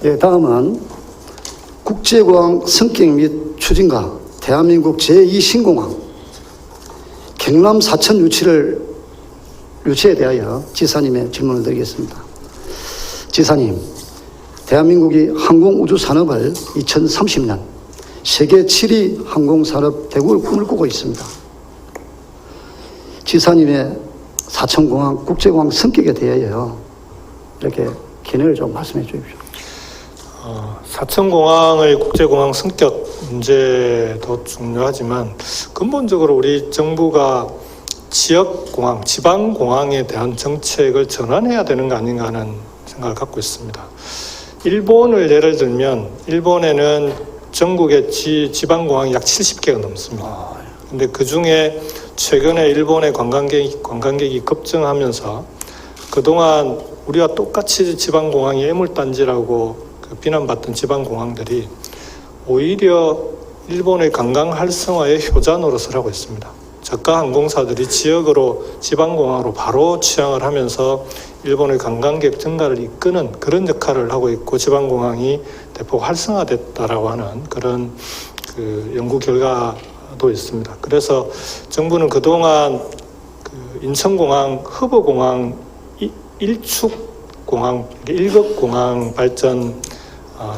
예, 다음은 국제공항 성격 및 추진과 대한민국 제2신공항 경남 사천 유치에 대하여 지사님의 질문을 드리겠습니다. 지사님, 대한민국이 항공우주산업을 2030년 세계 7위 항공산업 대국을 꿈을 꾸고 있습니다. 지사님의 사천공항 국제공항 성격에 대하여 이렇게 견해를 좀 말씀해 주십시오. 사천공항의 국제공항 성격 문제도 중요하지만 근본적으로 우리 정부가 지역공항, 지방공항에 대한 정책을 전환해야 되는 거 아닌가 하는 생각을 갖고 있습니다. 일본을 예를 들면 일본에는 전국의 지방공항이 약 70개가 넘습니다. 근데 그 중에 최근에 일본의 관광객이 급증하면서 그동안 우리와 똑같이 지방공항이 애물단지라고 비난받던 지방공항들이 오히려 일본의 관광 활성화의 효자 노릇을 하고 있습니다. 저가 항공사들이 지역으로 지방공항으로 바로 취항을 하면서 일본의 관광객 증가를 이끄는 그런 역할을 하고 있고 지방공항이 대폭 활성화됐다라고 하는 그런 연구 결과도 있습니다. 그래서 정부는 그동안 인천공항, 허브공항, 일축공항, 일급공항 발전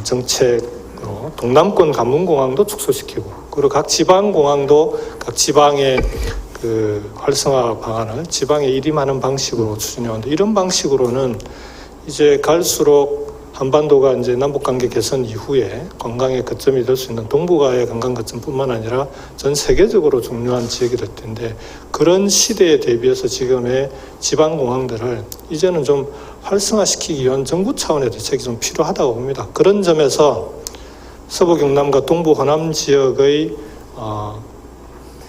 정책으로 동남권 관문공항도 축소시키고 그리고 각 지방공항도 각 지방의 활성화 방안을 지방에 일임하는 방식으로 추진해왔는데 이런 방식으로는 이제 갈수록 한반도가 이제 남북관계 개선 이후에 관광의 거점이 될 수 있는 동북아의 관광 거점뿐만 아니라 전 세계적으로 중요한 지역이 될 텐데 그런 시대에 대비해서 지금의 지방공항들을 이제는 좀 활성화시키기 위한 정부 차원의 대책이 좀 필요하다고 봅니다. 그런 점에서 서부 경남과 동부 호남 지역의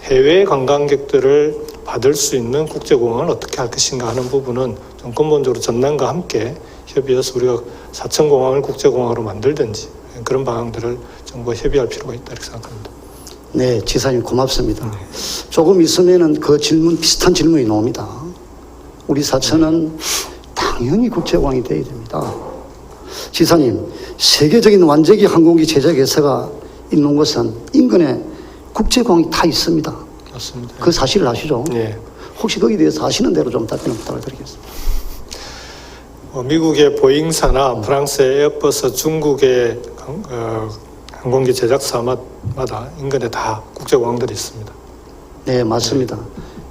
해외 관광객들을 받을 수 있는 국제공항을 어떻게 할 것인가 하는 부분은 좀 근본적으로 전남과 함께 협의해서 우리가 사천공항을 국제공항으로 만들든지 그런 방향들을 정부가 협의할 필요가 있다 이렇게 생각합니다. 네, 지사님 고맙습니다. 조금 있으면은 그 질문 비슷한 질문이 나옵니다. 우리 사천은 당연히 국제공항이 되어야 됩니다. 지사님, 세계적인 완제기 항공기 제작 회사가 있는 곳은 인근에 국제공항이 다 있습니다. 맞습니다. 그 사실을 아시죠? 네. 혹시 거기에 대해서 아시는 대로 좀 답변을 부탁을 드리겠습니다. 미국의 보잉사나 프랑스의 에어버스, 중국의 항공기 제작사마다 인근에 다 국제공항들이 있습니다. 네, 맞습니다.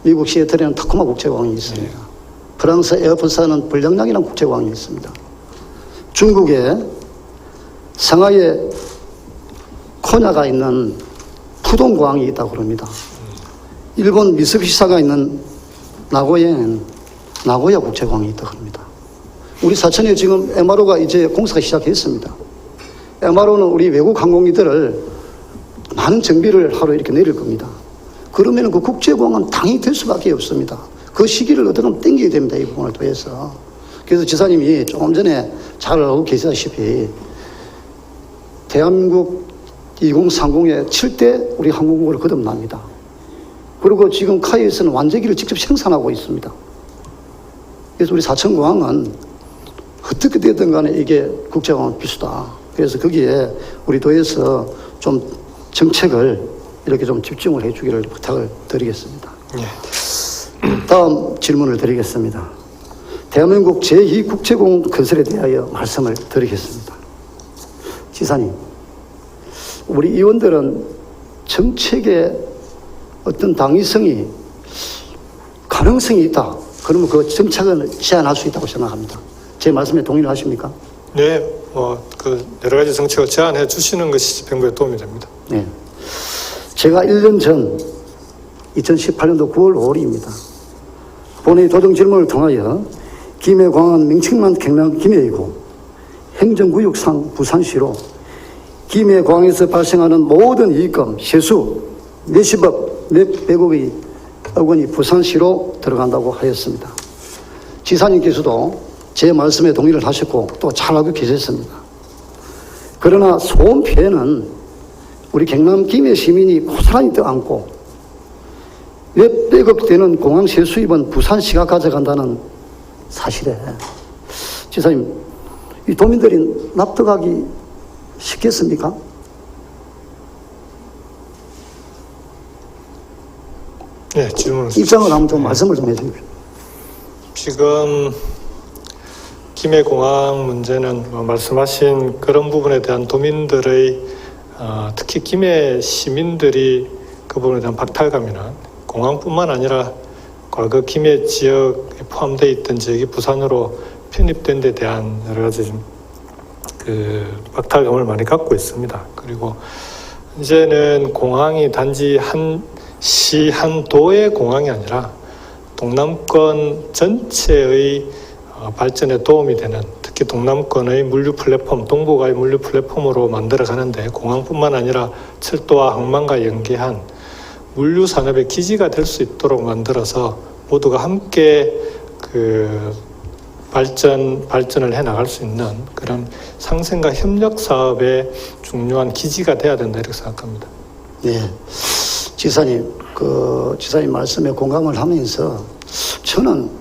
미국 시애틀에는 타코마 국제공항이 있습니다. 프랑스 에어버스는 불량량이라는 국제공항이 있습니다. 중국에 상하이에 코냐가 있는 푸동공항이 있다고 그럽니다. 일본 미쓰비시사가 있는 나고야에는 나고야 국제공항이 있다고 합니다. 우리 사천에 지금 MRO가 이제 공사가 시작했습니다. MRO는 우리 외국 항공기들을 많은 정비를 하러 이렇게 내릴 겁니다. 그러면 그 국제공항은 당연히 될 수밖에 없습니다. 그 시기를 어떻게 땡겨야 됩니다. 이 부분을 통해서. 그래서 지사님이 조금 전에 잘 알고 계시다시피 대한민국 2030에 7대 우리 항공국을 거듭납니다. 그리고 지금 카이에서는 완제기를 직접 생산하고 있습니다. 그래서 우리 사천공항은 어떻게 되든 간에 이게 국제공항 필수다. 그래서 거기에 우리 도에서 좀 정책을 이렇게 좀 집중을 해 주기를 부탁을 드리겠습니다. 다음 질문을 드리겠습니다. 대한민국 제2국제공항 건설에 대하여 말씀을 드리겠습니다. 지사님, 우리 의원들은 정책의 어떤 당위성이 가능성이 있다. 그러면 그 정책을 제안할 수 있다고 생각합니다. 제 말씀에 동의를 하십니까? 네, 여러 가지 정책을 제안해 주시는 것이 집행부에 도움이 됩니다. 네. 제가 1년 전 2018년도 9월 5일입니다. 본회의 도정 질문을 통하여 김해공항은 명칭만 경남 김해이고 행정구역상 부산시로 김해공항에서 발생하는 모든 이익금, 세수, 몇십억, 몇백억의 원이 부산시로 들어간다고 하였습니다. 지사님께서도 제 말씀에 동의를 하셨고 또 잘 알고 계셨습니다. 그러나 소음 피해는 우리 경남 김해 시민이 고스란히 떠안고 몇백억 되는 공항세 수입은 부산시가 가져간다는 사실에 지사님, 이 도민들이 납득하기 쉽겠습니까? 네, 질문을 입장을 한번 좀 말씀을 좀 해주십시오. 지금 김해공항 문제는 말씀하신 그런 부분에 대한 도민들의 특히 김해 시민들이 그 부분에 대한 박탈감이나 공항뿐만 아니라 과거 김해 지역에 포함되어 있던 지역이 부산으로 편입된 데 대한 여러 가지 좀 그 박탈감을 많이 갖고 있습니다. 그리고 이제는 공항이 단지 한 시, 한 도의 공항이 아니라 동남권 전체의 발전에 도움이 되는, 특히 동남권의 물류 플랫폼, 동북아의 물류 플랫폼으로 만들어 가는데 공항뿐만 아니라 철도와 항만과 연계한 물류 산업의 기지가 될 수 있도록 만들어서 모두가 함께 그 발전을 해 나갈 수 있는 그런 상생과 협력 사업의 중요한 기지가 돼야 된다 이렇게 생각합니다. 네, 지사님, 지사님 말씀에 공감을 하면서 저는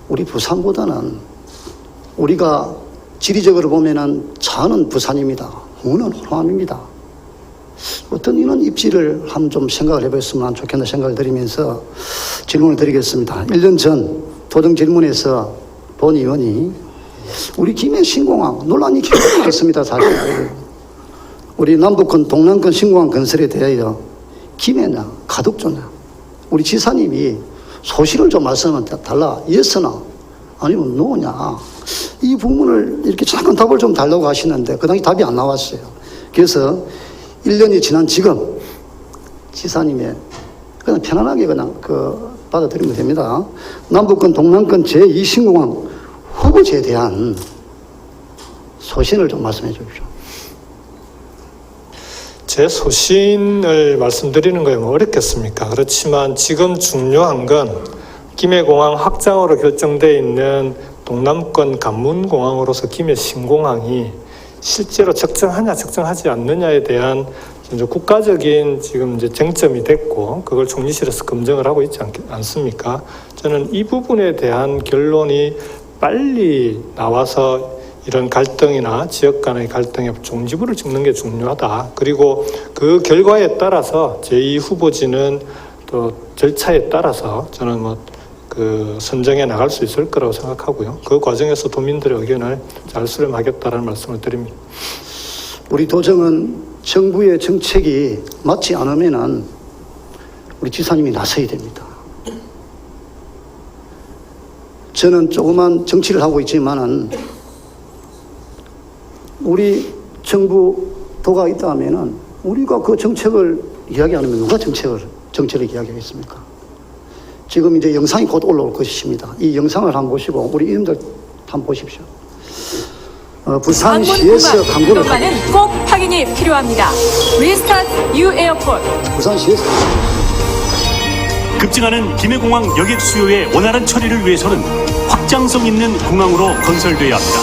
우리 부산보다는 우리가 지리적으로 보면은 자는 부산입니다. 후는 호남입니다. 어떤 이런 입지를 한번 좀 생각을 해봤으면 좋겠다 생각을 드리면서 질문을 드리겠습니다. 1년 전 도정 질문에서 본 의원이 우리 김해 신공항 논란이 굉장히 많습니다. 사실 우리 남북권 동남권 신공항 건설에 대하여 김해나 가덕조나 우리 지사님이 소신을 좀 말씀을 달라. 예스나 아니면 노냐. 이 부분을 이렇게 잠깐 답을 좀 달라고 하시는데 그 당시 답이 안 나왔어요. 그래서 1년이 지난 지금 지사님의 그냥 편안하게 그냥 받아들이면 됩니다. 남북권 동남권 제2신공항 후보지에 대한 소신을 좀 말씀해 주십시오. 제 소신을 말씀드리는 거에 뭐 어렵겠습니까? 그렇지만 지금 중요한 건 김해공항 확장으로 결정되어 있는 동남권 관문공항으로서 김해 신공항이 실제로 적정하냐 적정하지 않느냐에 대한 국가적인 지금 이제 쟁점이 됐고 그걸 총리실에서 검증을 하고 있지 않습니까? 저는 이 부분에 대한 결론이 빨리 나와서 이런 갈등이나 지역 간의 갈등에 종지부를 찍는 게 중요하다. 그리고 그 결과에 따라서 제2 후보지는 또 절차에 따라서 저는 선정해 나갈 수 있을 거라고 생각하고요. 그 과정에서 도민들의 의견을 잘 수렴하겠다는 말씀을 드립니다. 우리 도정은 정부의 정책이 맞지 않으면은 우리 지사님이 나서야 됩니다. 저는 조그만 정치를 하고 있지만은 우리 정부 도가 있다 하면은 우리가 그 정책을 이야기 안 하면 누가 정책을 이야기하겠습니까? 지금 이제 영상이 곧 올라올 것입니다. 이 영상을 한번 보시고 우리 이름들 한번 보십시오. 부산시에서 광고를 이것만은 꼭 확인이 필요합니다. 리스타트 U 에어포트. 부산시에서 급증하는 김해공항 여객 수요의 원활한 처리를 위해서는 확장성 있는 공항으로 건설돼야 합니다.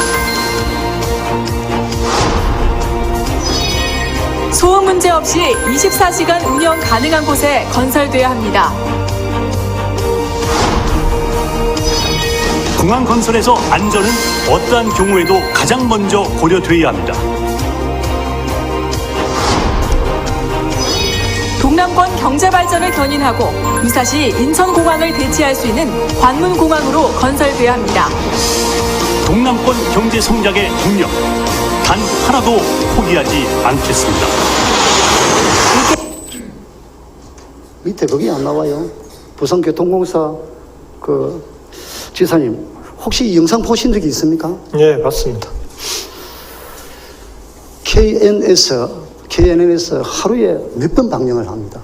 소음 문제 없이 24시간 운영 가능한 곳에 건설돼야 합니다. 공항 건설에서 안전은 어떠한 경우에도 가장 먼저 고려돼야 합니다. 동남권 경제 발전을 견인하고 유사시 인천공항을 대체할 수 있는 관문공항으로 건설돼야 합니다. 동남권 경제 성장의 동력 단 하나도 포기하지 않겠습니다. 밑에 거기 안 나와요. 부산교통공사 지사님 혹시 이 영상 보신 적이 있습니까? 네, 맞습니다. KNN에서 하루에 몇 번 방영을 합니다.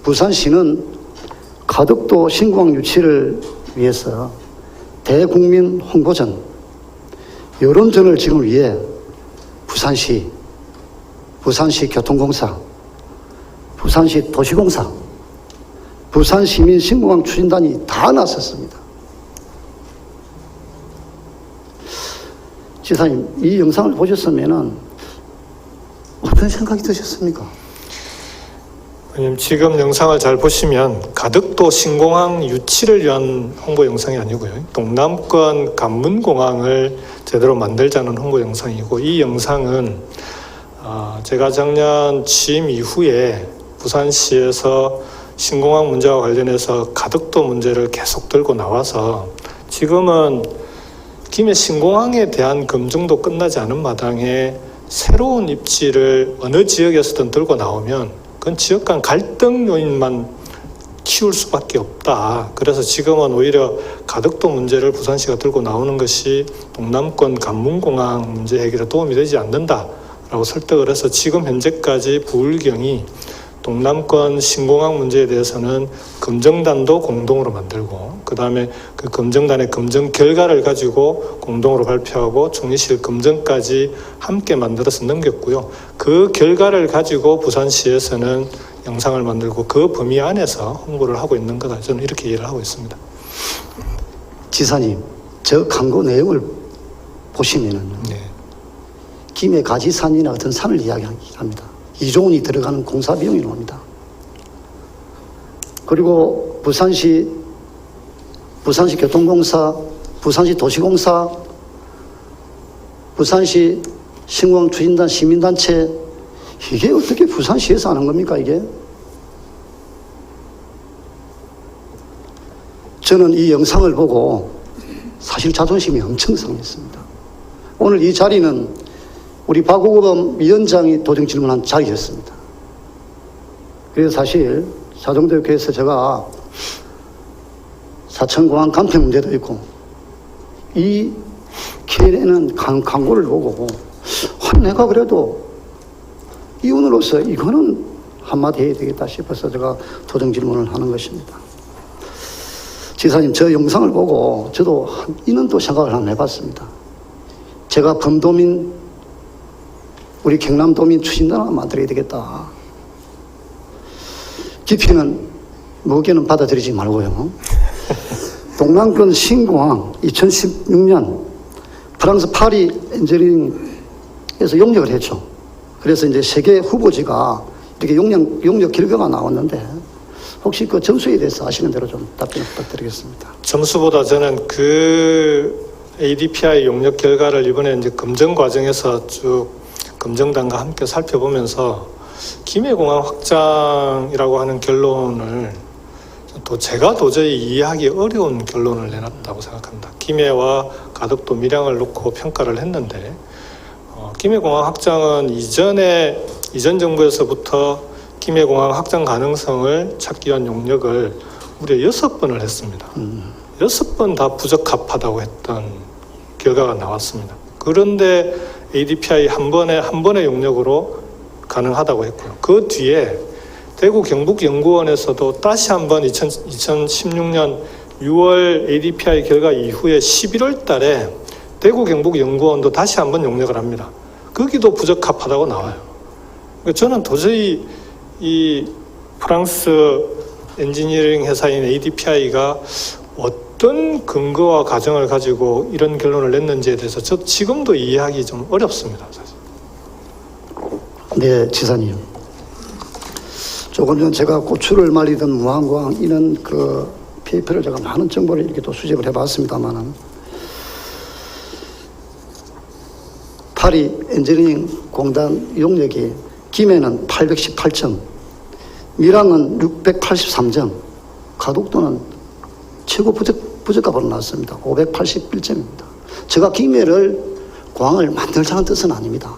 부산시는 가덕도 신공항 유치를 위해서 대국민 홍보전, 여론전을 지금 위해 부산시 교통공사, 부산시 도시공사, 부산시민 신공항 추진단이 다 나섰습니다. 지사님, 이 영상을 보셨으면 어떤 생각이 드셨습니까? 의원님, 지금 영상을 잘 보시면 가덕도 신공항 유치를 위한 홍보 영상이 아니고요. 동남권 관문공항을 제대로 만들자는 홍보 영상이고, 이 영상은 제가 작년 취임 이후에 부산시에서 신공항 문제와 관련해서 가덕도 문제를 계속 들고 나와서 지금은 김해 신공항에 대한 검증도 끝나지 않은 마당에 새로운 입지를 어느 지역에서든 들고 나오면 그건 지역 간 갈등 요인만 키울 수밖에 없다. 그래서 지금은 오히려 가덕도 문제를 부산시가 들고 나오는 것이 동남권 관문공항 문제 해결에 도움이 되지 않는다라고 설득을 해서 지금 현재까지 부울경이 동남권 신공항 문제에 대해서는 검증단도 공동으로 만들고, 그 다음에 그 검증단의 검증 결과를 가지고 공동으로 발표하고 총리실 검증까지 함께 만들어서 넘겼고요. 그 결과를 가지고 부산시에서는 영상을 만들고 그 범위 안에서 홍보를 하고 있는 거다. 저는 이렇게 이해를 하고 있습니다. 지사님, 저 광고 내용을 보시면은 네. 김해 가지산이나 어떤 산을 이야기합니다. 2조 원이 들어가는 공사 비용이 나옵니다. 그리고 부산시 교통공사, 부산시 도시공사, 부산시 신공항 추진단 시민단체, 이게 어떻게 부산시에서 하는 겁니까, 이게? 저는 이 영상을 보고 사실 자존심이 엄청 상했습니다. 오늘 이 자리는 우리 박우범 위원장이 도정 질문한 자리였습니다. 그래서 사실 자정대교회에서 제가 사천공항 간폐 문제도 있고 이 KNN은 광고를 보고 내가 그래도 이원으로서 이거는 한마디 해야 되겠다 싶어서 제가 도정 질문을 하는 것입니다. 지사님, 저 영상을 보고 저도 이는 또 생각을 한번 해봤습니다. 제가 범도민, 우리 경남도민 추진단 하나 만들어야 되겠다. 기피는, 무게는 받아들이지 말고요. 동남권 신공항 2016년 프랑스 파리 엔지니어링에서 용역을 했죠. 그래서 이제 세계 후보지가 이렇게 용역 결과가 나왔는데 혹시 그 점수에 대해서 아시는 대로 좀 답변 부탁드리겠습니다. 점수보다 저는 그 ADPI 용역 결과를 이번에 이제 검증 과정에서 쭉 검증단과 함께 살펴보면서 김해공항 확장이라고 하는 결론을 제가 도저히 이해하기 어려운 결론을 내놨다고 생각합니다. 김해와 가덕도 밀양을 놓고 평가를 했는데 김해공항 확장은 이전 정부에서부터 김해공항 확장 가능성을 찾기 위한 용역을 무려 6번을 했습니다. 6번 다 부적합하다고 했던 결과가 나왔습니다. 그런데 ADPI 한 번의 용역으로 가능하다고 했고요. 그 뒤에 대구 경북연구원에서도 다시 한번 2016년 6월 ADPI 결과 이후에 11월 달에 대구 경북연구원도 다시 한번 용역을 합니다. 거기도 부적합하다고 나와요. 저는 도저히 이 프랑스 엔지니어링 회사인 ADPI가 어떤 근거와 가정을 가지고 이런 결론을 냈는지에 대해서 저 지금도 이해하기 좀 어렵습니다, 사실. 네, 지사님. 조금 전 제가 고추를 말리던 무한공항 이런 그 페이퍼를 제가 많은 정보를 이렇게 또 수집을 해봤습니다만은 파리 엔지니어링 공단 용역이 김해는 818점, 밀양은 683점, 가덕도는 최고 부적합으로 나왔습니다. 581점입니다. 제가 김해를 공항을 만들자는 뜻은 아닙니다.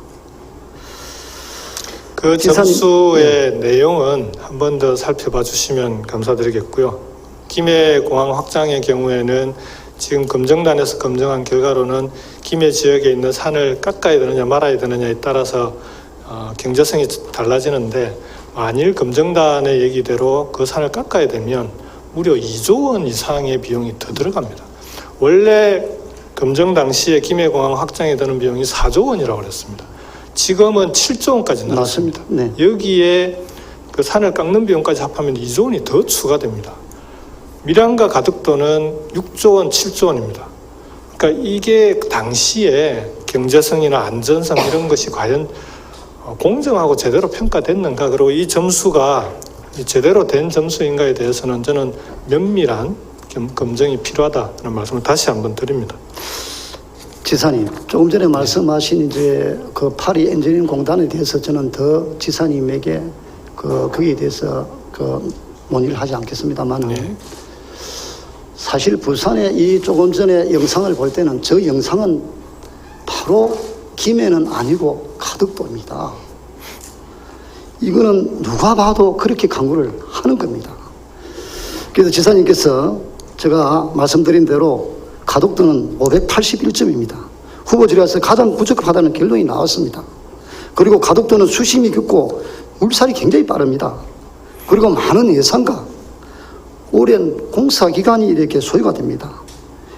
그 점수의 내용은 한 번 더 살펴봐 주시면 감사드리겠고요. 김해공항 확장의 경우에는 지금 검증단에서 검증한 결과로는 김해 지역에 있는 산을 깎아야 되느냐 말아야 되느냐에 따라서 경제성이 달라지는데, 만일 검증단의 얘기대로 그 산을 깎아야 되면 무려 2조 원 이상의 비용이 더 들어갑니다. 원래 검증 당시에 김해공항 확장에 드는 비용이 4조 원이라고 그랬습니다. 지금은 7조 원까지 늘었습니다. 네. 여기에 그 산을 깎는 비용까지 합하면 2조 원이 더 추가됩니다. 밀양과 가덕도는 6조 원, 7조 원입니다. 그러니까 이게 당시에 경제성이나 안전성 이런 것이 과연 공정하고 제대로 평가됐는가, 그리고 이 점수가 제대로 된 점수인가에 대해서는 저는 면밀한 검증이 필요하다는 말씀을 다시 한번 드립니다. 지사님, 조금 전에 말씀하신 이제 그 파리 엔지니어링 공단에 대해서 저는 더 지사님에게 거기에 대해서 논의를 하지 않겠습니다만은 네. 사실 부산에 이 조금 전에 영상을 볼 때는 저 영상은 바로 김해는 아니고 가덕도입니다. 이거는 누가 봐도 그렇게 강구를 하는 겁니다. 그래서 지사님께서 제가 말씀드린 대로 가덕도는 581점입니다. 후보지라서 가장 부적합하다는 결론이 나왔습니다. 그리고 가덕도는 수심이 깊고 물살이 굉장히 빠릅니다. 그리고 많은 예산과 오랜 공사 기간이 이렇게 소요가 됩니다.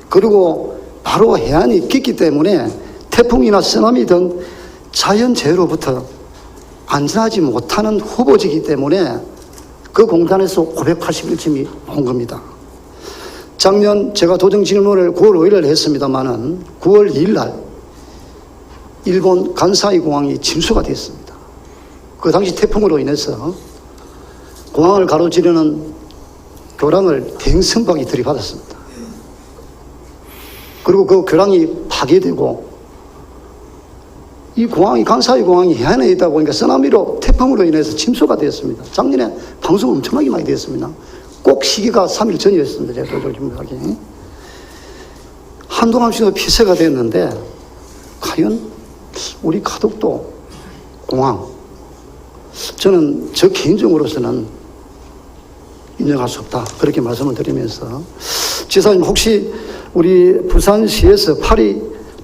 그리고 바로 해안이 깊기 때문에 태풍이나 쓰나미 등 자연재해로부터 안전하지 못하는 후보지이기 때문에 그 공단에서 581점이 나온 겁니다. 작년 제가 도정 질문을 9월 5일을 했습니다마는 9월 2일 날 일본 간사이 공항이 침수가 됐습니다. 그 당시 태풍으로 인해서 공항을 가로지르는 교량을 대형선박이 들이받았습니다. 그리고 그 교량이 파괴되고 이 공항이 간사이 공항이 해안에 있다 보니까 쓰나미로 태풍으로 인해서 침수가 되었습니다. 작년에 방송 엄청나게 많이 됐습니다. 꼭 시기가 3일 전이었습니다. 제가 도저히 한동안씩 폐쇄가 됐는데 과연 우리 가덕도 공항 저는 저 개인적으로서는 인정할 수 없다 그렇게 말씀을 드리면서 지사님 혹시 우리 부산시에서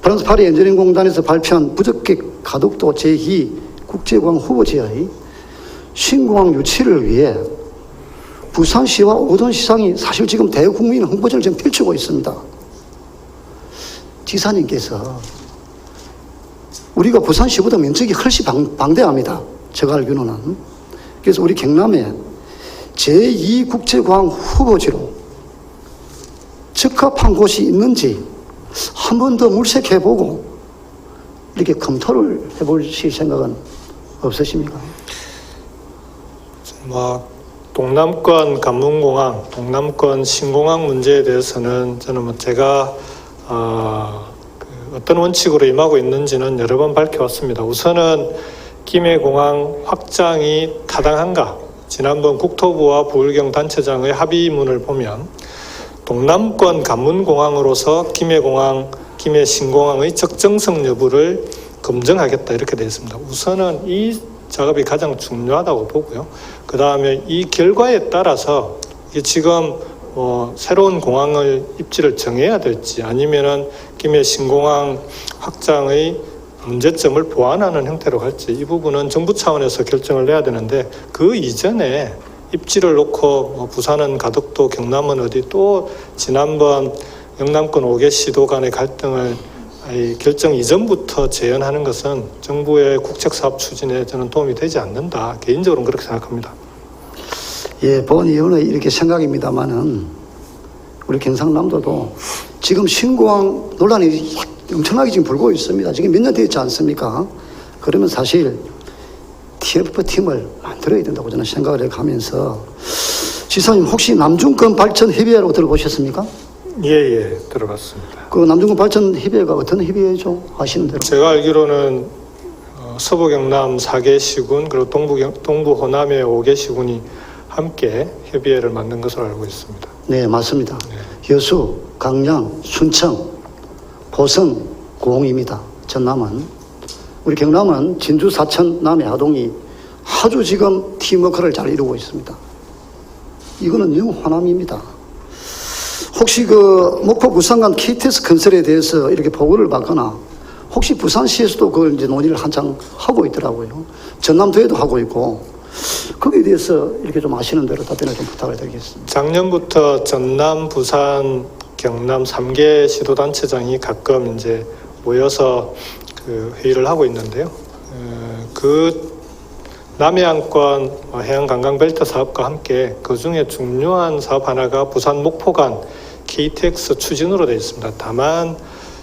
프랑스 파리 엔지니어링 공단에서 발표한 부적격 가덕도 제2 국제공항 후보지의 신공항 유치를 위해 부산시와 오전시장이 사실 지금 대국민 홍보전을 지금 펼치고 있습니다. 지사님께서 우리가 부산시보다 면적이 훨씬 방대합니다. 제가 알기로는. 그래서 우리 경남에 제2 국제공항 후보지로 적합한 곳이 있는지 한 번 더 물색해보고 이렇게 검토를 해보실 생각은 없으십니까? 동남권 관문공항, 동남권 신공항 문제에 대해서는 저는 제가 어떤 원칙으로 임하고 있는지는 여러 번 밝혀왔습니다. 우선은 김해공항 확장이 타당한가? 지난번 국토부와 부울경 단체장의 합의문을 보면 동남권 관문공항으로서 김해공항, 김해신공항의 적정성 여부를 검증하겠다 이렇게 되어 있습니다. 우선은 이 작업이 가장 중요하다고 보고요. 그 다음에 이 결과에 따라서 이게 지금 새로운 공항을 입지를 정해야 될지 아니면은 김해 신공항 확장의 문제점을 보완하는 형태로 갈지 이 부분은 정부 차원에서 결정을 내야 되는데 그 이전에 입지를 놓고 부산은 가덕도, 경남은 어디 또 지난번 영남권 5개 시도 간의 갈등을 결정 이전부터 재현하는 것은 정부의 국책사업 추진에 저는 도움이 되지 않는다. 개인적으로는 그렇게 생각합니다. 예, 본의원의 이렇게 생각입니다만은 우리 경상남도도 지금 신공항 논란이 엄청나게 지금 불고 있습니다. 지금 몇 년 됐지 않습니까? 그러면 사실 TF팀을 만들어야 된다고 저는 생각을 해가면서 지사님 혹시 남중권 발전 협의회라고 들어보셨습니까? 예, 들어봤습니다. 그 남중권 발전 협의회가 어떤 협의회죠? 아시는 대로. 제가 알기로는 서부 경남 4개 시군 그리고 동부 호남의 5개 시군이 함께 협의회를 만든 것으로 알고 있습니다. 네, 맞습니다. 네. 여수, 강양, 순청, 보성, 고흥입니다. 전남은. 우리 경남은 진주, 사천, 남해, 하동이 아주 지금 팀워크를 잘 이루고 있습니다. 이거는 영호환함입니다. 혹시 그 목포 부산 간 KTX 건설에 대해서 이렇게 보고를 받거나 혹시 부산시에서도 그걸 이제 논의를 한창 하고 있더라고요. 전남도에도 하고 있고 거기에 대해서 이렇게 좀 아시는 대로 답변을 좀 부탁을 드리겠습니다. 작년부터 전남, 부산, 경남 3개 시도단체장이 가끔 이제 모여서 그 회의를 하고 있는데요. 그 남해안권 해양관광벨트 사업과 함께 그 중에 중요한 사업 하나가 부산 목포 간 KTX 추진으로 되어 있습니다. 다만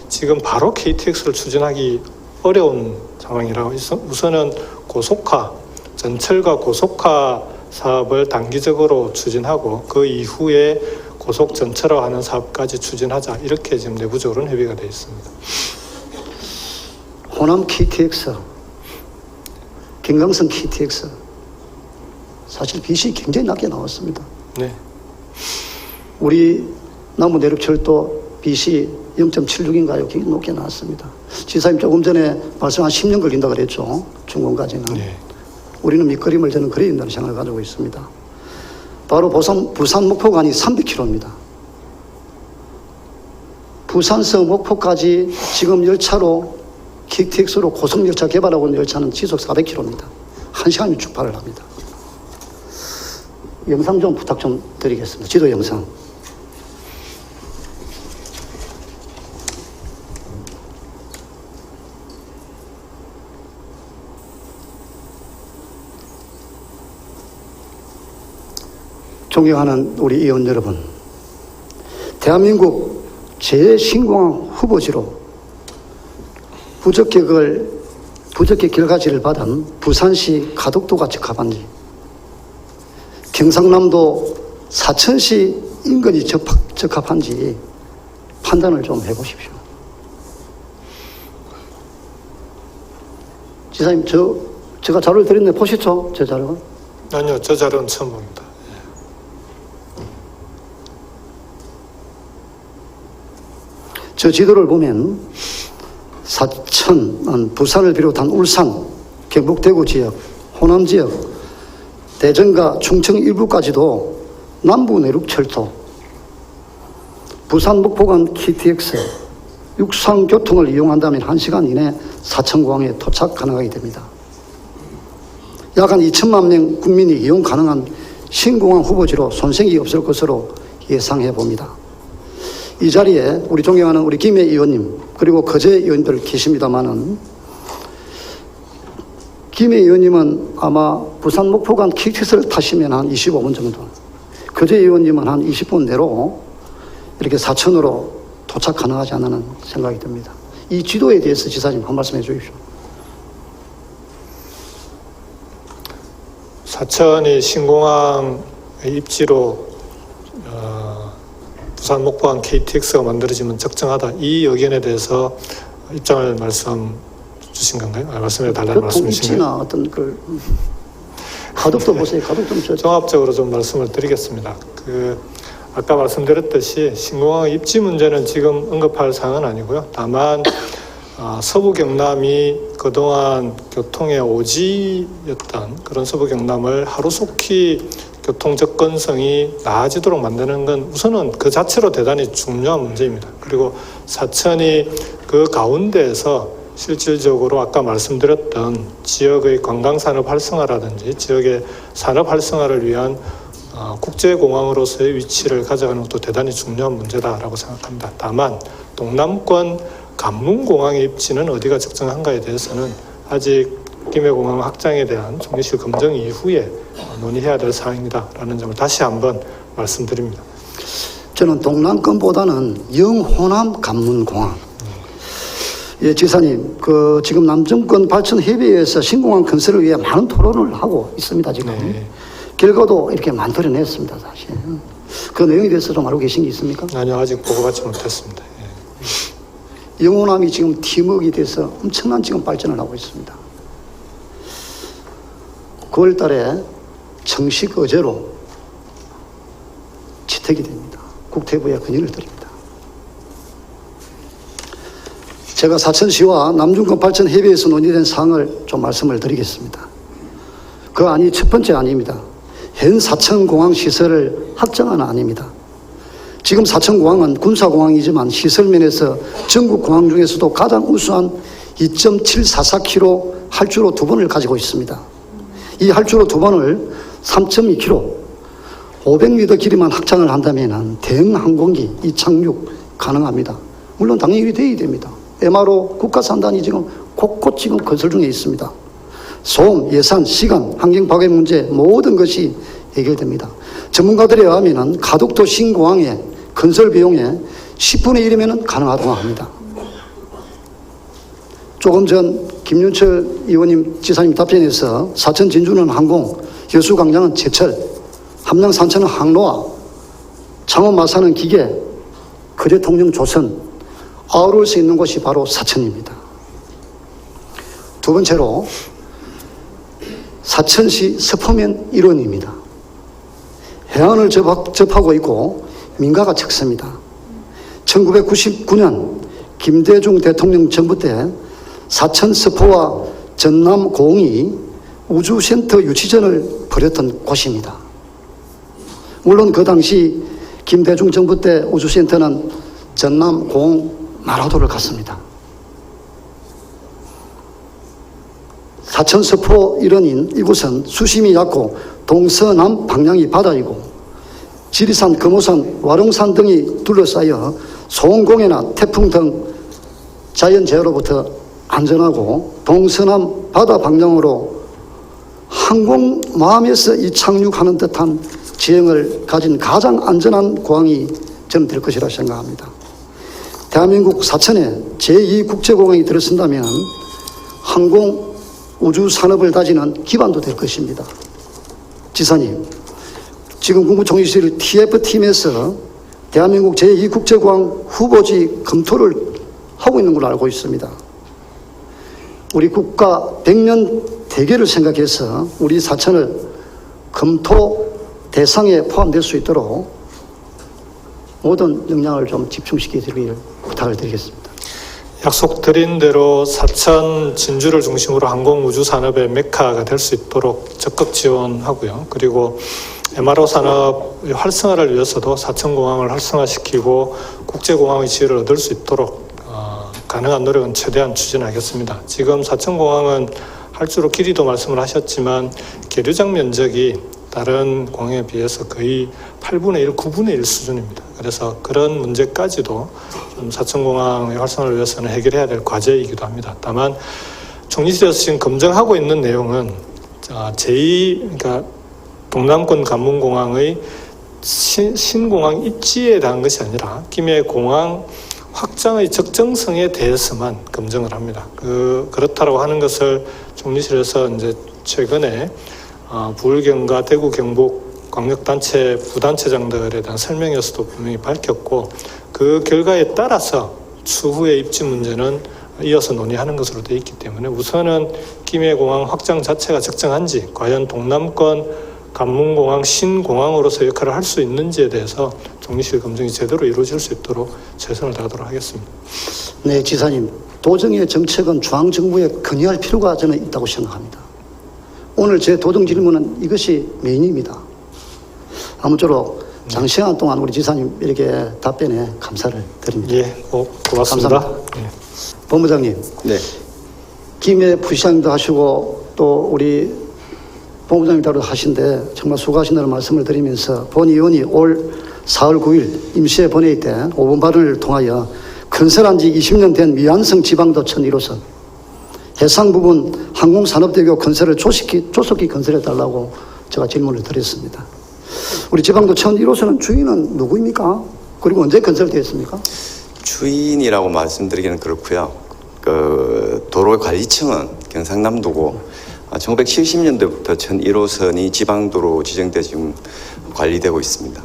지금 바로 KTX를 추진하기 어려운 상황이라 우선은 고속화, 전철과 고속화 사업을 단기적으로 추진하고 그 이후에 고속 전철화하는 사업까지 추진하자 이렇게 지금 내부적으로는 협의가 되어 있습니다. 호남 KTX, 김강성 KTX 사실 빚이 굉장히 낮게 나왔습니다. 네. 우리 남부 내륙철도 빚이 0.76인가요? 굉장히 높게 나왔습니다. 지사님 조금 전에 말씀한 10년 걸린다 그랬죠. 준공까지는. 네. 우리는 밑그림을 저는 그려야 된다는 생각을 가지고 있습니다. 바로 부산 목포간이 300km입니다. 부산서 목포까지 지금 열차로 KTX로 고속열차 개발하고 있는 열차는 지속 400km입니다. 1시간이 출발을 합니다. 영상 좀 부탁 좀 드리겠습니다. 지도 영상. 존경하는 우리 의원 여러분, 대한민국 제1신공항 후보지로 부적격 결과지를 받은 부산시 가덕도가 적합한지, 경상남도 사천시 인근이 적합한지 판단을 좀 해보십시오. 지사님, 제가 자료를 드렸는데 보시죠, 제 자료. 아니요, 저 자료는 처음 봅니다. 저 지도를 보면 사천, 부산을 비롯한 울산, 경북 대구 지역, 호남 지역, 대전과 충청 일부까지도 남부 내륙철도, 부산 목포간 KTX, 육상교통을 이용한다면 1시간 이내 사천공항에 도착 가능하게 됩니다. 약 한 2천만 명 국민이 이용 가능한 신공항 후보지로 손색이 없을 것으로 예상해 봅니다. 이 자리에 우리 존경하는 우리 김해 의원님 그리고 거제 의원들 계십니다마는, 김해 의원님은 아마 부산 목포간 KTX를 타시면 한 25분 정도, 거제 의원님은 한 20분 내로 이렇게 사천으로 도착 가능하지 않는 생각이 듭니다. 이 지도에 대해서 지사님 한 말씀 해주십시오. 사천이 신공항의 입지로 부산 목포간 KTX가 만들어지면 적정하다, 이 의견에 대해서 입장을 말씀 주신 건가요? 말씀해 달라는 말씀이신가요? 교통입지나 어떤 그 가덕도 보세요. 가덕도 좀 종합적으로 좀 말씀을 드리겠습니다. 아까 말씀드렸듯이 신공항의 입지 문제는 지금 언급할 사항은 아니고요. 다만 서부 경남이 그동안 교통의 오지였던 그런 서부 경남을 하루속히 교통 접근성이 나아지도록 만드는 건 우선은 그 자체로 대단히 중요한 문제입니다. 그리고 사천이 그 가운데에서 실질적으로 아까 말씀드렸던 지역의 관광산업 활성화라든지 지역의 산업 활성화를 위한 국제공항으로서의 위치를 가져가는 것도 대단히 중요한 문제다라고 생각합니다. 다만 동남권 관문공항의 입지는 어디가 적정한가에 대해서는 아직 김해공항 확장에 대한 총리실 검증 이후에 논의해야 될 사항이다라는 점을 다시 한번 말씀드립니다. 저는 동남권보다는 영호남 관문공항. 예, 지사님, 지금 남정권 발전 협의회에서 신공항 건설을 위해 많은 토론을 하고 있습니다, 지금. 네. 결과도 이렇게 만들어냈습니다, 사실. 그 내용에 대해서 좀 알고 계신 게 있습니까? 아니요, 아직 보고받지 못했습니다. 영호남이 지금 팀워크에 대해서 엄청난 지금 발전을 하고 있습니다. 9월 달에 정식 의제로 채택이 됩니다. 국토부에 건의를 드립니다. 제가 사천시와 남중권 발전 협의회에서 논의된 사항을 좀 말씀을 드리겠습니다. 그 안이 첫 번째 안입니다. 현 사천공항 시설을 확정하는 안입니다. 지금 사천공항은 군사공항이지만 시설면에서 전국 공항 중에서도 가장 우수한 2.744km 활주로 2번을 가지고 있습니다. 이 활주로 2번을 3.2km, 500m 길이만 확장을 한다면 대형 항공기 이착륙 가능합니다. 물론 당연히 되어야 됩니다. MRO 국가산단이 지금 곳곳 지금 건설 중에 있습니다. 소음, 예산, 시간, 환경 파괴 문제 모든 것이 해결됩니다. 전문가들에 의하면 가덕도 신공항의 건설 비용의 10분의 1이면 가능하다고 합니다. 조금 전 김윤철 의원님, 지사님 답변에서 사천 진주는 항공 여수광양은 제철, 함양산천은 항로화, 창원마산은 기계, 거제통영 조선, 아우를 수 있는 곳이 바로 사천입니다. 두 번째로 사천시 서포면 일원입니다. 해안을 접하고 있고 민가가 적습니다. 1999년 김대중 대통령 정부 때 사천 서포와 전남 고흥이 우주센터 유치전을 벌였던 곳입니다. 물론 그 당시 김대중 정부 때 우주센터는 전남 고흥 마라도를 갔습니다. 사천 서포 일원인 이곳은 수심이 얕고 동서남 방향이 바다이고 지리산, 금오산, 와룡산 등이 둘러싸여 소음공해나 태풍 등 자연재해로부터 안전하고 동서남 바다 방향으로 항공모함에서 이착륙하는 듯한 지형을 가진 가장 안전한 공항이 저는 될 것이라 생각합니다. 대한민국 사천에 제2국제공항이 들어선다면 항공 우주 산업을 다지는 기반도 될 것입니다. 지사님, 지금 국무총리실 TF팀에서 대한민국 제2국제공항 후보지 검토를 하고 있는 걸로 알고 있습니다. 우리 국가 100년 대계를 생각해서 우리 사천을 검토 대상에 포함될 수 있도록 모든 역량을 좀 집중시켜 드리길 부탁을 드리겠습니다. 약속드린 대로 사천 진주를 중심으로 항공우주 산업의 메카가 될 수 있도록 적극 지원하고요. 그리고 MRO 산업의 활성화를 위해서도 사천공항을 활성화시키고 국제공항의 지위를 얻을 수 있도록 가능한 노력은 최대한 추진하겠습니다. 지금 사천공항은 할수록 길이도 말씀을 하셨지만 계류장 면적이 다른 공항에 비해서 거의 8분의 1, 9분의 1 수준입니다. 그래서 그런 문제까지도 좀 사천공항의 활성화를 위해서는 해결해야 될 과제이기도 합니다. 다만 총리실에서 지금 검증하고 있는 내용은 그러니까 동남권 관문공항의 신공항 입지에 대한 것이 아니라 김해 공항 확장의 적정성에 대해서만 검증을 합니다. 그렇다고 하는 것을 총리실에서 이제 최근에 부울경과 대구 경북 광역단체 부단체장들에 대한 설명에서도 분명히 밝혔고 그 결과에 따라서 추후의 입지 문제는 이어서 논의하는 것으로 되어 있기 때문에 우선은 김해공항 확장 자체가 적정한지 과연 동남권 관문공항 신공항으로서 역할을 할 수 있는지에 대해서 총리실 검증이 제대로 이루어질 수 있도록 최선을 다하도록 하겠습니다. 네, 지사님. 도정의 정책은 중앙정부에 건의할 필요가 저는 있다고 생각합니다. 오늘 제 도정 질문은 이것이 메인입니다. 아무쪼록 장시간 동안 우리 지사님 이렇게 답변에 감사를 드립니다. 예, 고맙습니다. 감사합니다. 예. 본부장님. 네. 김해 부시장님도 하시고 또 우리 본부장님도 하신데 정말 수고하신다는 말씀을 드리면서 본 의원이 올 4월 9일 임시회 본회의 때 5분 발언을 통하여 건설한 지 20년 된 미완성 지방도천 1호선 해상 부분 항공산업대교 건설을 조속히 건설해달라고 제가 질문을 드렸습니다. 우리 지방도천 1호선은 주인은 누구입니까? 그리고 언제 건설되었습니까? 주인이라고 말씀드리기는 그렇고요. 도로 관리청은 경상남도고 1970년대부터 천 1호선이 지방도로 지정돼 지금 관리되고 있습니다.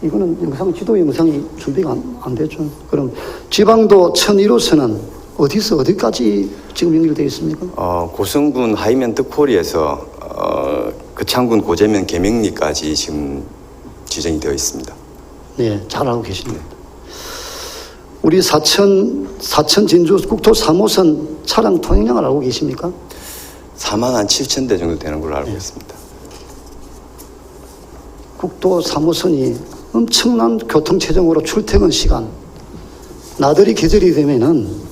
이거는 지도 영상이 준비가 안 됐죠. 그럼 지방도 천 1호선은 어디서 어디까지 지금 연결되어 있습니까? 고성군 하이면 득포리에서 거창군 고재면 계명리까지 지금 지정이 되어 있습니다. 네, 잘 알고 계십니다. 우리 사천 진주 국토 3호선 차량 통행량을 알고 계십니까? 4만 7천 대 정도 되는 걸로 알고 있습니다. 국토 3호선이 엄청난 교통체증으로 출퇴근 시간, 나들이 계절이 되면은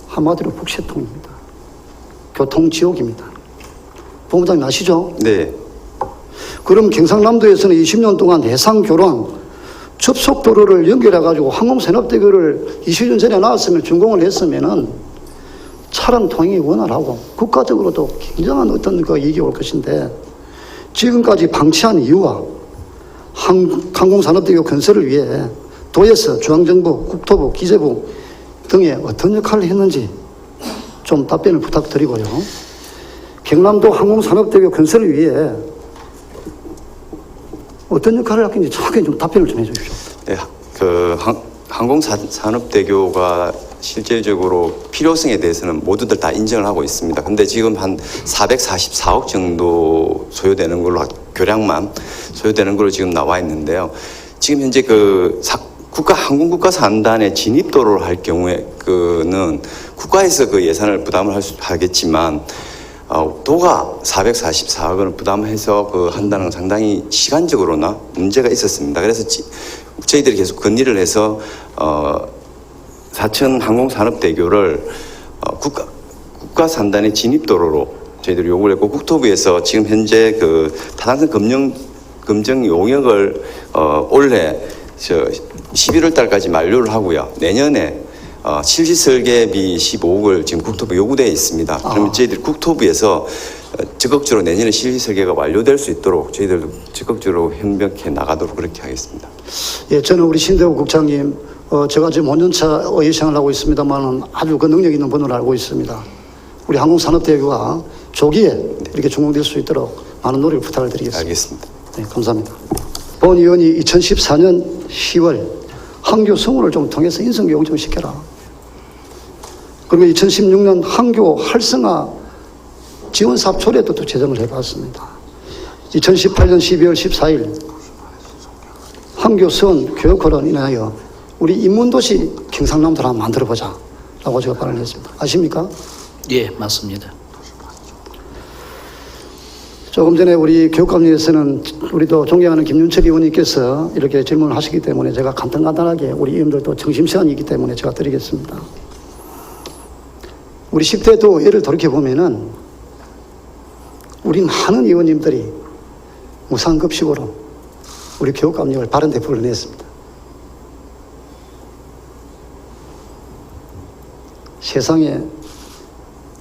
한마디로 북새통입니다. 교통지옥입니다. 본부장님 아시죠? 네. 그럼 경상남도에서는 20년 동안 해상교랑 접속도로를 연결해가지고 항공산업대교를 20년 전에 나왔으면 준공을 했으면은 차량 통행이 원활하고 국가적으로도 굉장한 어떤 이익이 올 것인데 지금까지 방치한 이유와 항공산업대교 건설을 위해 도에서 중앙정부, 국토부, 기재부 등에 어떤 역할을 했는지 좀 답변을 부탁드리고요. 경남도 항공산업대교 건설을 위해 어떤 역할을 할 건지 정확히 좀 답변을 좀 해주십시오. 네, 항공산업대교가 실질적으로 필요성에 대해서는 모두들 다 인정을 하고 있습니다. 근데 지금 한 444억 정도 소요되는 걸로, 교량만 소요되는 걸로 지금 나와 있는데요. 지금 현재 항공국가산단의 진입도로를 할 경우에 그는 국가에서 그 예산을 부담을 하겠지만 도가 444억을 부담해서 한다는 건 상당히 시간적으로나 문제가 있었습니다. 그래서 저희들이 계속 건의를 해서 사천 항공산업대교를 국가산단의 진입도로로 저희들이 요구를 했고, 국토부에서 지금 현재 타당성 검증 용역을 올해 11월 달까지 만료를 하고요. 내년에 실시 설계비 15억을 지금 국토부 요구되어 있습니다. 그러면 저희들 국토부에서 적극적으로 내년에 실시 설계가 완료될 수 있도록 저희들도 적극적으로 협력해 나가도록 그렇게 하겠습니다. 예, 저는 우리 신대호 국장님, 제가 지금 5년차 의회생활을 하고 있습니다만 아주 그 능력 있는 분으로 알고 있습니다. 우리 항공산업대교가 조기에 이렇게 준공될 수 있도록 많은 노력을 부탁을 드리겠습니다. 알겠습니다. 네, 감사합니다. 본 의원이 2014년 10월 항교 성우를 좀 통해서 인성교육 좀 시켜라. 그러면 2016년 항교 활성화 지원사업 조례도 또 제정을 해봤습니다. 2018년 12월 14일 항교 선 교육화로 인하여 우리 인문도시 경상남도를 한번 만들어보자 라고 제가 발언을 했습니다. 아십니까? 예, 맞습니다. 조금 전에 우리 교육감님에서는 우리도 존경하는 김윤철 의원님께서 이렇게 질문을 하시기 때문에 제가 간단하게 우리 의원들도 점심시간이 있기 때문에 제가 드리겠습니다. 우리 10대도 예를 돌이켜보면은 우리 많은 의원님들이 무상급식으로 우리 교육감님을 바른데 불러냈습니다. 세상에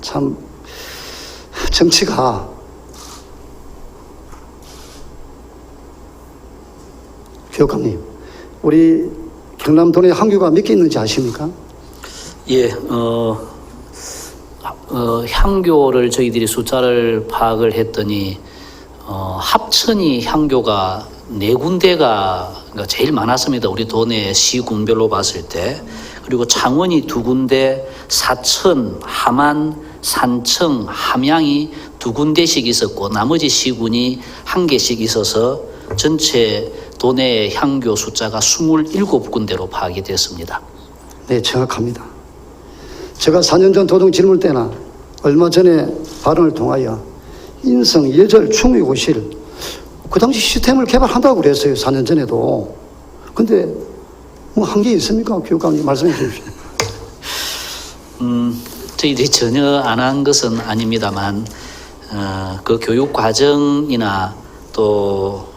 참 정치가 교육감님, 우리 경남도 내 항교가 몇 개 있는지 아십니까? 예, 향교를 저희들이 숫자를 파악을 했더니 합천이 향교가 4군데가 그러니까 제일 많았습니다. 우리 도내 시군별로 봤을 때. 그리고 창원이 2군데, 사천, 함안, 산청, 함양이 2군데씩 있었고 나머지 시군이 1개씩 있어서 전체 도내 향교 숫자가 27군데로 파악이 됐습니다. 네, 정확합니다. 제가 4년 전 도정 질문 때나 얼마 전에 발언을 통하여 인성, 예절, 충의고실 그 당시 시스템을 개발한다고 그랬어요. 4년 전에도. 근데 뭐 한 게 있습니까? 교육감님 말씀해 주십시오. 저희들이 전혀 안 한 것은 아닙니다만 그 교육 과정이나 또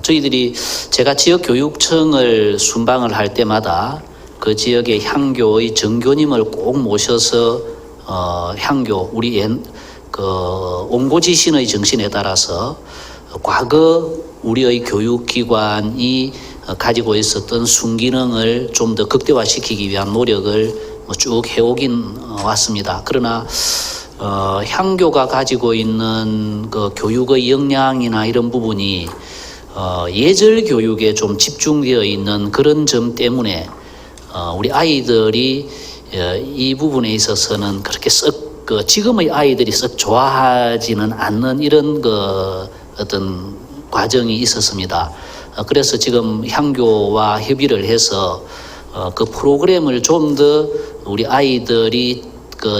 저희들이 제가 지역교육청을 순방을 할 때마다 그 지역의 향교의 정교님을 꼭 모셔서 향교 우리 온고지신의 정신에 따라서 과거 우리의 교육기관이 가지고 있었던 순기능을 좀 더 극대화시키기 위한 노력을 쭉 해오긴 왔습니다. 그러나 향교가 가지고 있는 그 교육의 역량이나 이런 부분이 예절 교육에 좀 집중되어 있는 그런 점 때문에 우리 아이들이 이 부분에 있어서는 그렇게 썩 지금의 아이들이 썩 좋아하지는 않는 이런 어떤 과정이 있었습니다. 그래서 지금 향교와 협의를 해서 그 프로그램을 좀 더 우리 아이들이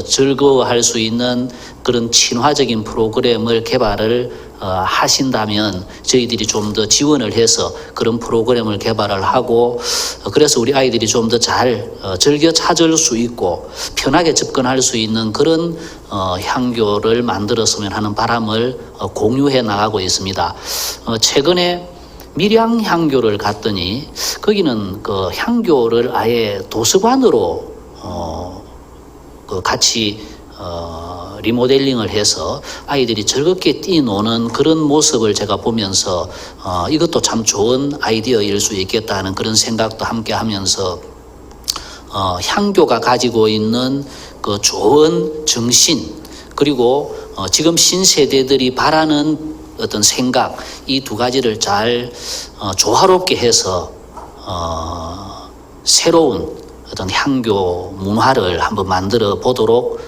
즐거워할 수 있는 그런 친화적인 프로그램을 개발을 하신다면 저희들이 좀 더 지원을 해서 그런 프로그램을 개발을 하고 그래서 우리 아이들이 좀 더 잘 즐겨 찾을 수 있고 편하게 접근할 수 있는 그런 향교를 만들었으면 하는 바람을 공유해 나가고 있습니다. 최근에 밀양 향교를 갔더니 거기는 그 향교를 아예 도서관으로 같이 리모델링을 해서 아이들이 즐겁게 뛰노는 그런 모습을 제가 보면서 이것도 참 좋은 아이디어일 수 있겠다는 그런 생각도 함께 하면서 향교가 가지고 있는 그 좋은 정신 그리고 지금 신세대들이 바라는 어떤 생각, 이 두 가지를 잘 조화롭게 해서 새로운 어떤 향교 문화를 한번 만들어 보도록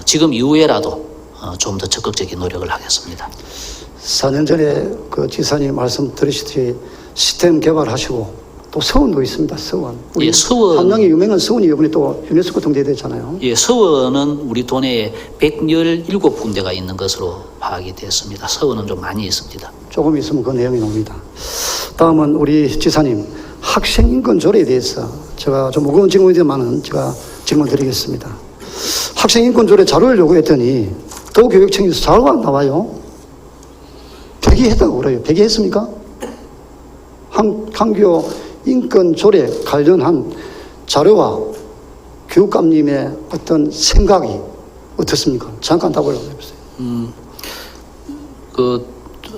지금 이후에라도 좀 더 적극적인 노력을 하겠습니다. 4년 전에 그 지사님 말씀 들으시듯이 시스템 개발하시고 또 서원도 있습니다. 서원. 우리 예, 서원. 함양의 유명한 서원이 이번에 또 유네스코 등재됐잖아요. 예, 서원은 우리 도내에 117군데가 있는 것으로 파악이 됐습니다. 서원은 좀 많이 있습니다. 조금 있으면 그 내용이 나옵니다. 다음은 우리 지사님, 학생 인권 조례에 대해서 제가 좀 무거운 질문이지만은 제가 질문 드리겠습니다. 학생 인권 조례 자료를 요구했더니 도교육청에서 자료가 안 나와요. 폐기했다고 그래요. 폐기했습니까? 한교 인권 조례 관련한 자료와 교육감님의 어떤 생각이 어떻습니까? 잠깐 답을 해보세요. 그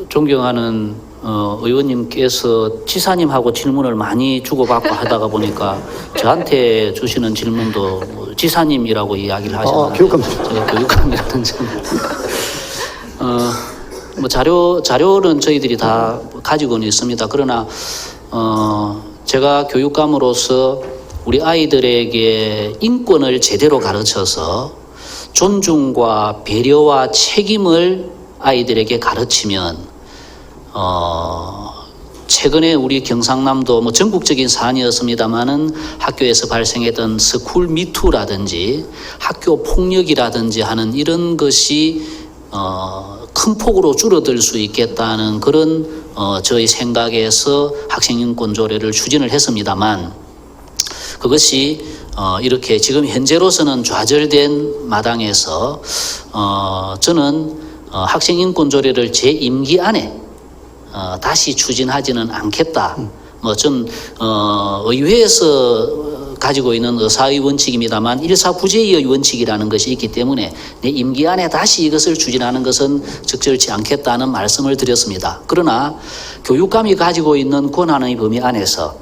존경하는 의원님께서 지사님하고 질문을 많이 주고받고 하다가 보니까 저한테 주시는 질문도 뭐 지사님이라고 이야기를 하셨는데 교육감님. 제가 교육감이라는 점. 뭐 자료는 저희들이 다 가지고는 있습니다. 그러나 제가 교육감으로서 우리 아이들에게 인권을 제대로 가르쳐서 존중과 배려와 책임을 아이들에게 가르치면 최근에 우리 경상남도 뭐 전국적인 사안이었습니다마는 학교에서 발생했던 스쿨 미투라든지 학교 폭력이라든지 하는 이런 것이 큰 폭으로 줄어들 수 있겠다는 그런 저희 생각에서 학생인권 조례를 추진을 했습니다만 그것이 이렇게 지금 현재로서는 좌절된 마당에서 저는 학생인권 조례를 제 임기 안에 다시 추진하지는 않겠다. 뭐 좀 의회에서 가지고 있는 의사의 원칙입니다만 일사부재의 원칙이라는 것이 있기 때문에 내 임기 안에 다시 이것을 추진하는 것은 적절치 않겠다는 말씀을 드렸습니다. 그러나 교육감이 가지고 있는 권한의 범위 안에서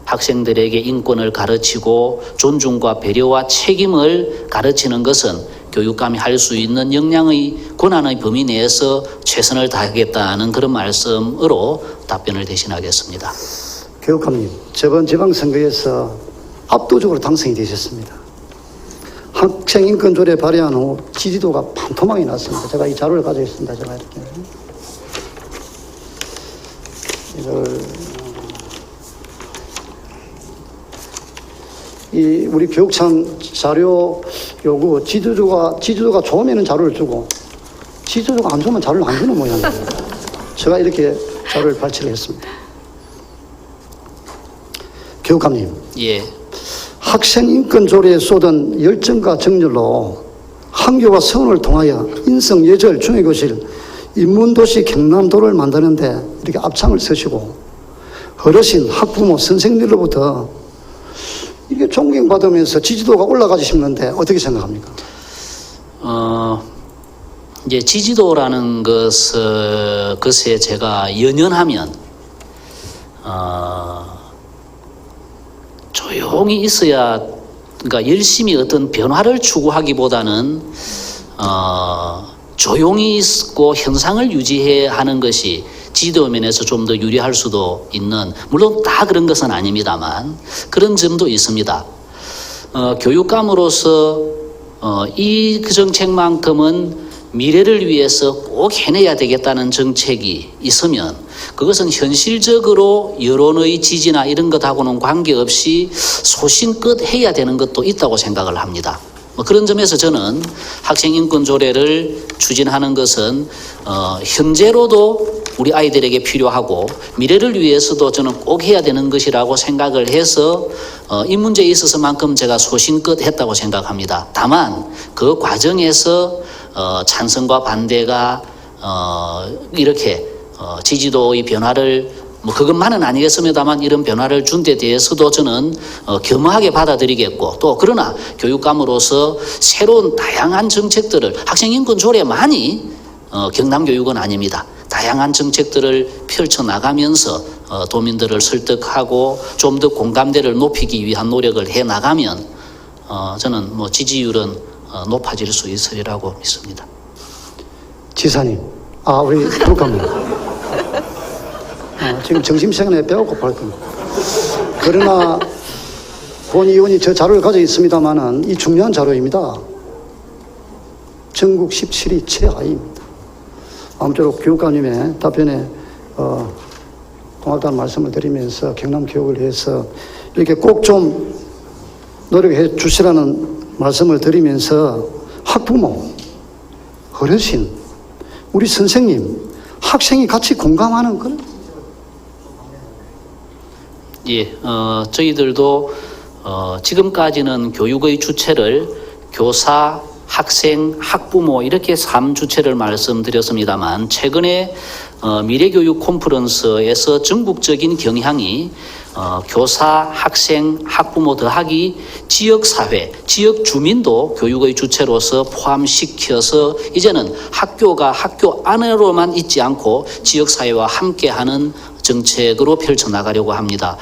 학생들에게 인권을 가르치고 존중과 배려와 책임을 가르치는 것은 교육감이 할 수 있는 역량의 권한의 범위 내에서 최선을 다하겠다는 그런 말씀으로 답변을 대신하겠습니다. 교육감님, 저번 지방선거에서 압도적으로 당선이 되셨습니다. 학생인권조례 발의한 후 지지도가 반토막이 났습니다. 제가 이 자료를 가지고 있습니다. 제가 이렇게 이걸 우리 교육청 자료 요구 지지도가 좋으면 자료를 주고 지지도가 안 좋으면 자료를 안 주는 모양입니다. 제가 이렇게 자료를 발췌를 했습니다. 교육감님. 예. 학생인권조례에 쏟은 열정과 정열로 한교와 서원을 통하여 인성, 예절, 중의교실, 인문도시 경남도를 만드는데 이렇게 앞장을 서시고 어르신, 학부모, 선생님들로부터 이게 존경받으면서 지지도가 올라가지 싶는데 어떻게 생각합니까? 이제 지지도라는 것에 제가 연연하면 조용히 있어야, 그러니까 열심히 어떤 변화를 추구하기보다는 조용히 있고 현상을 유지해야 하는 것이 지도 면에서 좀 더 유리할 수도 있는, 물론 다 그런 것은 아닙니다만 그런 점도 있습니다. 교육감으로서 이 정책만큼은 미래를 위해서 꼭 해내야 되겠다는 정책이 있으면 그것은 현실적으로 여론의 지지나 이런 것하고는 관계없이 소신껏 해야 되는 것도 있다고 생각을 합니다. 그런 점에서 저는 학생인권조례를 추진하는 것은 현재로도 우리 아이들에게 필요하고 미래를 위해서도 저는 꼭 해야 되는 것이라고 생각을 해서 이 문제에 있어서만큼 제가 소신껏 했다고 생각합니다. 다만 그 과정에서 찬성과 반대가 이렇게 지지도의 변화를 뭐 그것만은 아니겠습니다만 이런 변화를 준 데 대해서도 저는 겸허하게 받아들이겠고, 또 그러나 교육감으로서 새로운 다양한 정책들을, 학생인권 조례만이 경남교육은 아닙니다. 다양한 정책들을 펼쳐나가면서 도민들을 설득하고 좀 더 공감대를 높이기 위한 노력을 해나가면 저는 뭐 지지율은 높아질 수 있으리라고 믿습니다. 지사님, 우리 부감님. 지금 점심시간에 배가 고파할 겁니다. 그러나 본 의원이 저 자료를 가지고 있습니다만은 이 중요한 자료입니다. 전국 17위 최하위입니다. 아무쪼록 교육감님의 답변에 고맙다는 말씀을 드리면서 경남 교육을 위해서 이렇게 꼭 좀 노력해 주시라는 말씀을 드리면서 학부모, 어르신, 우리 선생님, 학생이 같이 공감하는 그런 예, 저희들도 지금까지는 교육의 주체를 교사, 학생, 학부모 이렇게 3주체를 말씀드렸습니다만 최근에 미래교육 컨퍼런스에서 전국적인 경향이 교사, 학생, 학부모 더하기 지역사회, 지역 주민도 교육의 주체로서 포함시켜서 이제는 학교가 학교 안으로만 있지 않고 지역사회와 함께하는 정책으로 펼쳐나가려고 합니다.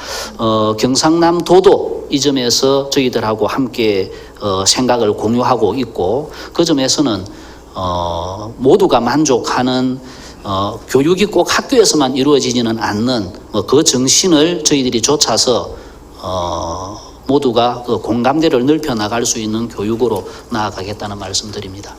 경상남도도 이 점에서 저희들하고 함께 생각을 공유하고 있고 그 점에서는 모두가 만족하는 교육이 꼭 학교에서만 이루어지지는 않는 그 정신을 저희들이 좇아서 모두가 그 공감대를 넓혀 나갈 수 있는 교육으로 나아가겠다는 말씀드립니다.